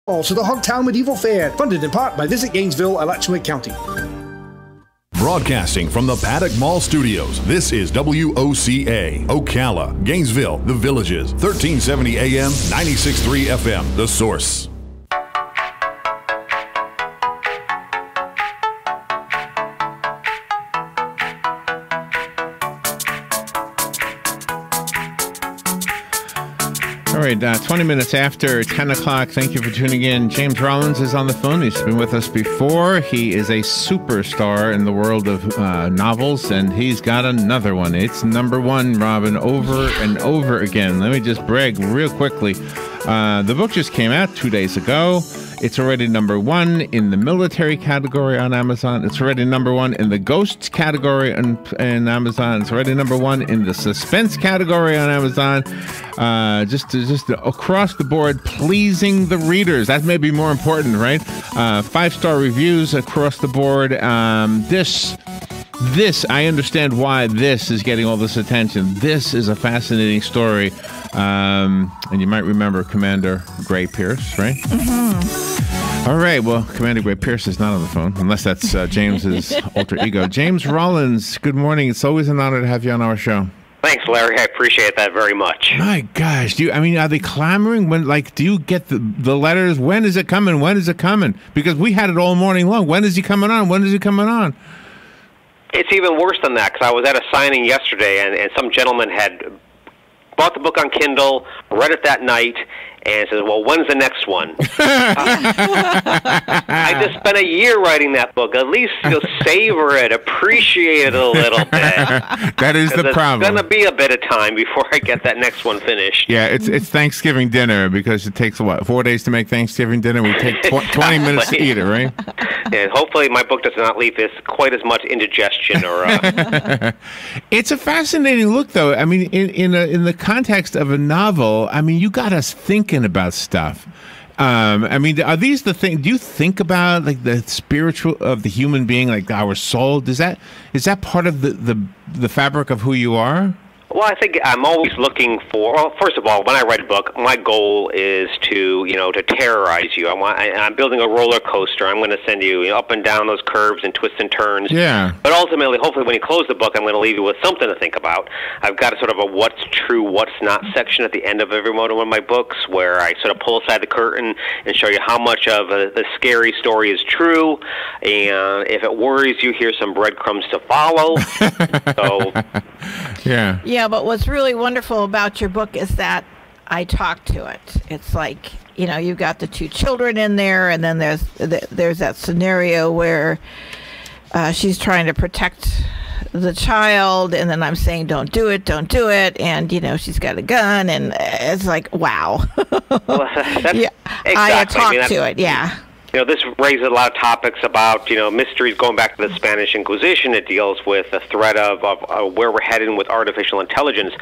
Also, the Hogtown Medieval Fair, funded in part by Visit Gainesville, Alachua County. Broadcasting from the Paddock Mall Studios, this is WOCA, Ocala, Gainesville, The Villages, 1370 AM, 96.3 FM, The Source. All right, 20 minutes after 10 o'clock. Thank you for tuning in. James Rollins is on the phone. He's been with us before. He is a superstar in the world of novels, and he's got another one. It's number one, Robin, over and over again. Let me just brag real quickly. The book just came out 2 days ago. It's already number one in the military category on Amazon. It's already number one in the ghosts category on Amazon. It's already number one in the suspense category on Amazon. Just across the board, pleasing the readers. That may be more important, right? 5-star reviews across the board. This, I understand why this is getting all this attention. This is a fascinating story. And you might remember Commander Gray Pierce, right? Mm-hmm. All right. Well, Commander Gray Pierce is not on the phone, unless that's James's alter ego. James Rollins, good morning. It's always an honor to have you on our show. Thanks, Larry. I appreciate that very much. My gosh. Are they clamoring? Do you get the letters? When is it coming? When is it coming? Because we had it all morning long. When is he coming on? When is he coming on? It's even worse than that, because I was at a signing yesterday, and some gentleman had bought the book on Kindle, read it that night, and says, well, when's the next one? I just spent a year writing that book. At least you'll savor it, appreciate it a little bit. That is the problem. It's going to be a bit of time before I get that next one finished. Yeah, it's Thanksgiving dinner, because it takes, 4 days to make Thanksgiving dinner? We take 20 minutes to eat it, right? And hopefully my book does not leave this quite as much indigestion. It's a fascinating look, though. I mean, in the context of a novel, I mean, you got us thinking about stuff. Are these the things? Do you think about the spiritual of the human being, like our soul? Is that part of the fabric of who you are? Well, I think I'm always looking for. Well, first of all, when I write a book, my goal is to terrorize you. I'm building a roller coaster. I'm going to send you up and down those curves and twists and turns. Yeah. But ultimately, hopefully, when you close the book, I'm going to leave you with something to think about. I've got a sort of a what's true, what's not section at the end of every one of my books, where I sort of pull aside the curtain and show you how much of the scary story is true, and if it worries you, here's some breadcrumbs to follow. Yeah. Yeah, but what's really wonderful about your book is that I talk to it. It's like, you've got the two children in there, and then there's that scenario where she's trying to protect the child, and then I'm saying, don't do it, and, she's got a gun, and it's like, wow. Well, that's yeah, exactly. I talk to it, yeah. This raises a lot of topics about, mysteries going back to the Spanish Inquisition. It deals with the threat of where we're heading with artificial intelligence.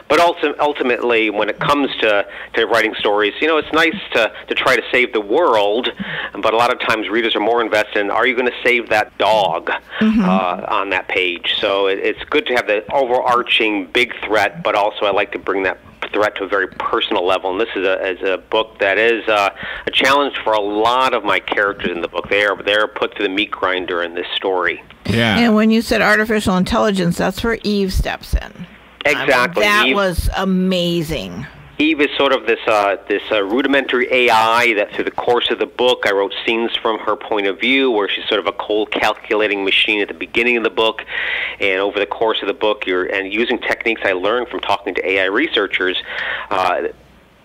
But ultimately, when it comes to writing stories, it's nice to try to save the world, but a lot of times readers are more invested in, are you going to save that dog on that page? So it's good to have the overarching big threat, but also I like to bring that threat to a very personal level, and this is a book that is a challenge for a lot of my characters in the book. They're put through the meat grinder in this story. Yeah. And when you said artificial intelligence, that's where Eve steps in. Exactly. That was amazing. Eve is sort of this rudimentary AI that through the course of the book I wrote scenes from her point of view, where she's sort of a cold calculating machine at the beginning of the book, and over the course of the book and using techniques I learned from talking to AI researchers,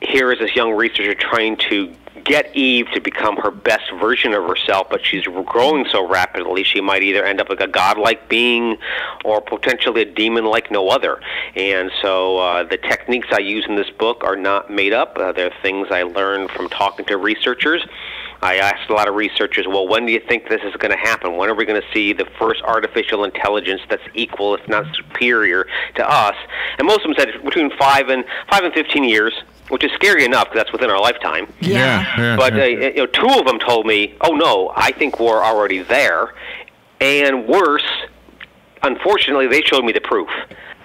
here is this young researcher trying to get Eve to become her best version of herself, but she's growing so rapidly she might either end up like a godlike being or potentially a demon like no other. And so the techniques I use in this book are not made up. They're things I learned from talking to researchers. I asked a lot of researchers, well, when do you think this is going to happen? When are we going to see the first artificial intelligence that's equal, if not superior, to us? And most of them said between 5 and 15 years, which is scary enough because that's within our lifetime. Yeah. But two of them told me, oh, no, I think we're already there. And worse, unfortunately, they showed me the proof.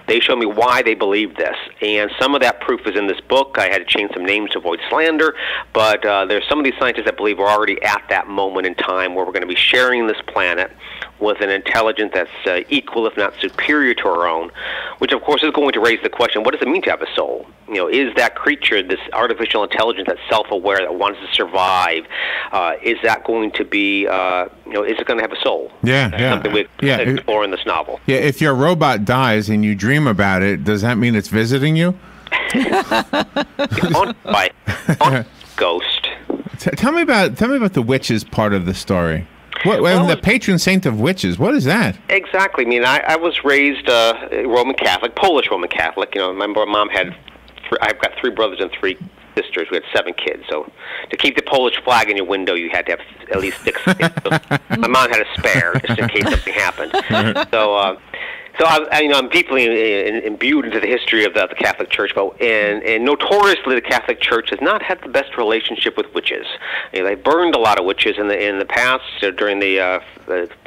They show me why they believe this, and some of that proof is in this book. I had to change some names to avoid slander, but there's some of these scientists that believe we're already at that moment in time where we're going to be sharing this planet with an intelligence that's equal, if not superior, to our own, which of course is going to raise the question: what does it mean to have a soul? Is that creature, this artificial intelligence that's self-aware, that wants to survive, is that going to be, is it going to have a soul? Yeah, That's something we explore in this novel. Yeah, if your robot dies and you dream about it, does that mean it's visiting you? By ghost. Tell me about the witches part of the story. The patron saint of witches, what is that? Exactly. I mean, I was raised Roman Catholic, Polish Roman Catholic. My mom had, I've got 3 brothers and 3 sisters. We had 7 kids. So to keep the Polish flag in your window, you had to have at least 6 kids. So my mom had a spare just in case something happened. So I'm deeply imbued into the history of the Catholic Church, and notoriously the Catholic Church has not had the best relationship with witches. They burned a lot of witches in the past during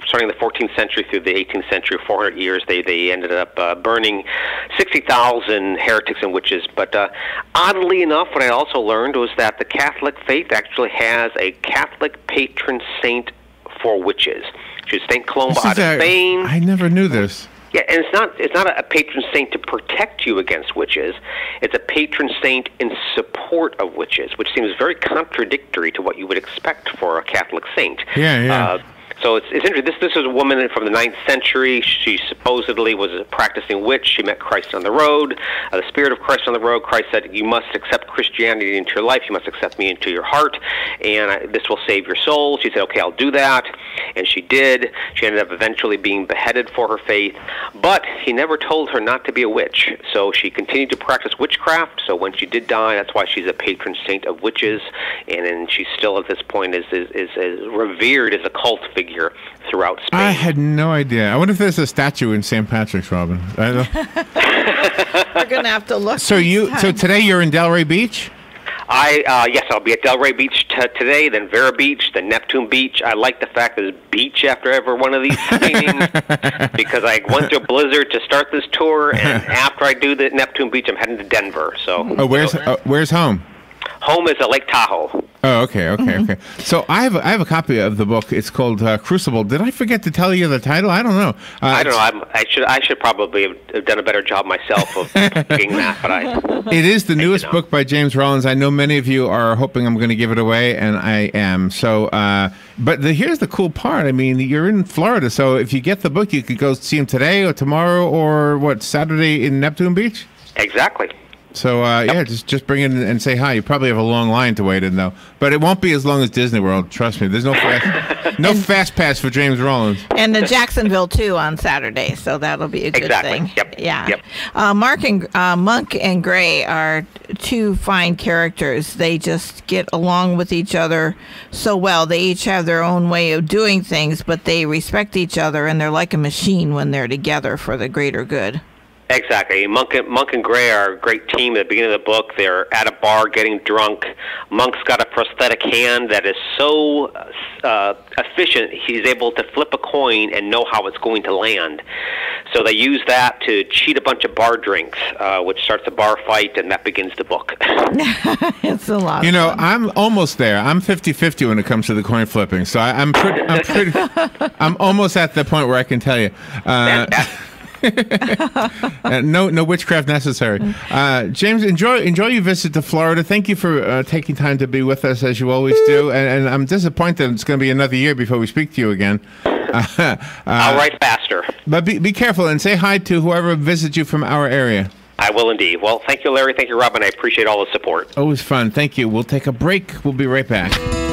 starting the 14th century through the 18th century, 400 years. They ended up burning 60,000 heretics and witches. But oddly enough, what I also learned was that the Catholic faith actually has a Catholic patron saint for witches. She's Saint Columba out of Spain. I never knew this. Yeah, and it's not a patron saint to protect you against witches. It's a patron saint in support of witches, which seems very contradictory to what you would expect for a Catholic saint. Yeah. So it's interesting. This is a woman from the 9th century. She supposedly was a practicing witch. She met Christ on the road. The Spirit of Christ on the road. Christ said, "You must accept Christianity into your life. You must accept me into your heart, and this will save your soul." She said, "Okay, I'll do that," and she did. She ended up eventually being beheaded for her faith, but he never told her not to be a witch. So she continued to practice witchcraft. So when she did die, that's why she's a patron saint of witches, and she still at this point is revered as a cult figure throughout Spain. I had no idea. I wonder if there's a statue in St. Patrick's, Robin. We're gonna have to look. So today you're in Delray Beach? Yes, I'll be at Delray Beach today, then Vera Beach, then Neptune Beach. I like the fact there's beach after every one of these paintings because I went through a blizzard to start this tour, and after I do the Neptune Beach, I'm heading to Denver. So, where's home? Home is Lake Tahoe. Oh, okay. So I have a copy of the book. It's called Crucible. Did I forget to tell you the title? I don't know. I don't know. I should probably have done a better job myself of getting that. But it is the newest book by James Rollins. I know many of you are hoping I'm going to give it away, and I am. So, but here's the cool part. I mean, you're in Florida, so if you get the book, you could go see him today or tomorrow or Saturday in Neptune Beach. Exactly. So, just bring in and say hi. You probably have a long line to wait in, though. But it won't be as long as Disney World. Trust me. There's no fast pass for James Rollins. And the Jacksonville, too, on Saturday. So that'll be a good thing. Yep. Yeah. Yep. Monk and Gray are 2 fine characters. They just get along with each other so well. They each have their own way of doing things, but they respect each other, and they're like a machine when they're together for the greater good. Exactly. Monk and Gray are a great team. At the beginning of the book, they're at a bar getting drunk. Monk's got a prosthetic hand that is so efficient, he's able to flip a coin and know how it's going to land. So they use that to cheat a bunch of bar drinks, which starts a bar fight, and that begins the book. It's a lot. I'm almost there. I'm 50-50 when it comes to the coin flipping. So I'm almost at the point where I can tell you. No witchcraft necessary. James, enjoy your visit to Florida. Thank you for taking time to be with us as you always do. And I'm disappointed it's going to be another year before we speak to you again. I'll write faster. But be careful and say hi to whoever visits you from our area. I will indeed. Well, thank you, Larry. Thank you, Robin. I appreciate all the support. Always fun. Thank you. We'll take a break. We'll be right back.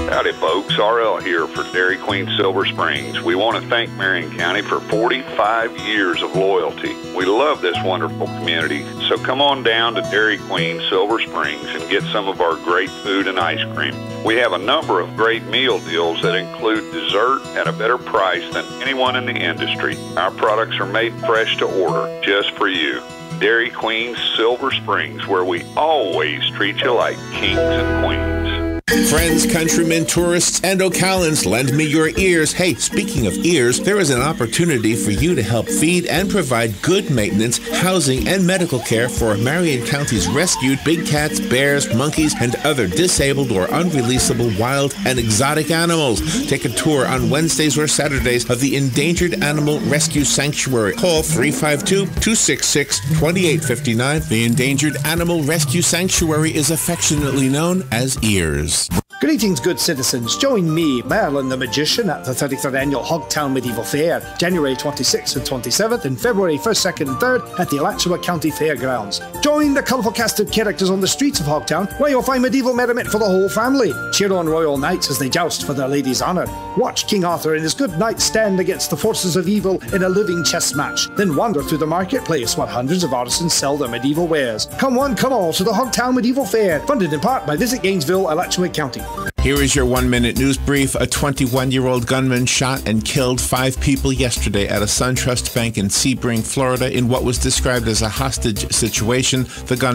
Howdy, folks. RL here for Dairy Queen Silver Springs. We want to thank Marion County for 45 years of loyalty. We love this wonderful community, so come on down to Dairy Queen Silver Springs and get some of our great food and ice cream. We have a number of great meal deals that include dessert at a better price than anyone in the industry. Our products are made fresh to order just for you. Dairy Queen Silver Springs, where we always treat you like kings and queens. Friends, countrymen, tourists, and Ocalans, lend me your ears. Hey, speaking of ears, there is an opportunity for you to help feed and provide good maintenance, housing, and medical care for Marion County's rescued big cats, bears, monkeys, and other disabled or unreleasable wild and exotic animals. Take a tour on Wednesdays or Saturdays of the Endangered Animal Rescue Sanctuary. Call 352-266-2859. The Endangered Animal Rescue Sanctuary is affectionately known as EARS. Greetings, good citizens. Join me, Merlin the Magician, at the 33rd Annual Hogtown Medieval Fair, January 26th and 27th and February 1st, 2nd and 3rd at the Alachua County Fairgrounds. Join the colourful cast of characters on the streets of Hogtown, where you'll find medieval merriment for the whole family. Cheer on royal knights as they joust for their lady's honour. Watch King Arthur and his good knights stand against the forces of evil in a living chess match. Then wander through the marketplace where hundreds of artisans sell their medieval wares. Come one, come all to the Hogtown Medieval Fair, funded in part by Visit Gainesville, Alachua County. Here is your 1-minute news brief. A 21-year-old gunman shot and killed 5 people yesterday at a SunTrust bank in Sebring, Florida, in what was described as a hostage situation. The gun